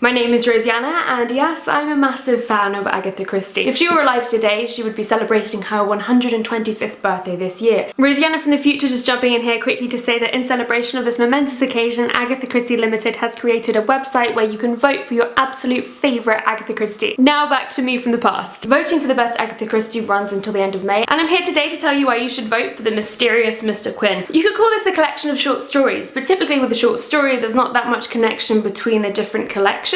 My name is Rosianna, and yes, I'm a massive fan of Agatha Christie. If she were alive today, she would be celebrating her 125th birthday this year. Rosianna from the future just jumping in here quickly to say that in celebration of this momentous occasion, Agatha Christie Limited has created a website where you can vote for your absolute favourite Agatha Christie. Now back to me from the past. Voting for the best Agatha Christie runs until the end of May, and I'm here today to tell you why you should vote for the Mysterious Mr Quin. You could call this a collection of short stories, but typically with a short story there's not that much connection between the different collections.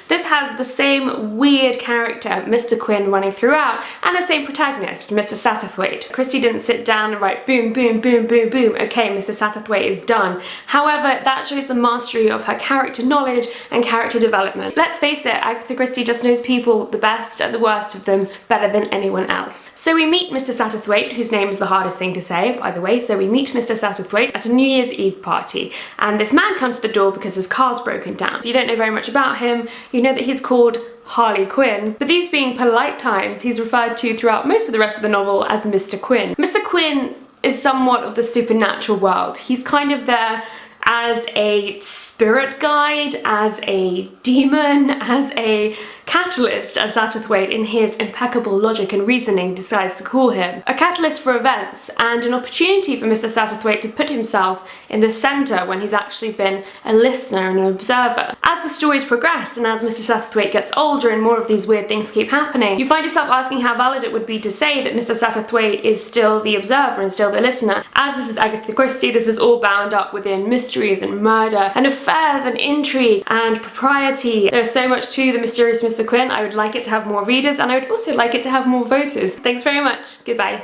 This has the same weird character, Mr Quin, running throughout, and the same protagonist, Mr Satterthwaite. Christie didn't sit down and write boom, boom, boom, boom, boom, okay, Mr Satterthwaite is done. However, that shows the mastery of her character knowledge and character development. Let's face it, Agatha Christie just knows people, the best and the worst of them, better than anyone else. So we meet Mr Satterthwaite, whose name is the hardest thing to say, by the way, so we meet Mr Satterthwaite at a New Year's Eve party, and this man comes to the door because his car's broken down. So you don't know very much about him. You know that he's called Harley Quinn, but these being polite times, he's referred to throughout most of the rest of the novel as Mr Quin. Mr Quin is somewhat of the supernatural world. He's kind of there as a spirit guide, as a demon, as a catalyst, as Satterthwaite in his impeccable logic and reasoning decides to call him. A catalyst for events and an opportunity for Mr Satterthwaite to put himself in the centre when he's actually been a listener and an observer. As the stories progress and as Mr Satterthwaite gets older and more of these weird things keep happening, you find yourself asking how valid it would be to say that Mr Satterthwaite is still the observer and still the listener. As this is Agatha Christie, this is all bound up within mysteries and murder and affairs and intrigue and propriety. There's so much to the Mysterious Mr Quin. I would like it to have more readers, and I would also like it to have more voters. Thanks very much. Goodbye.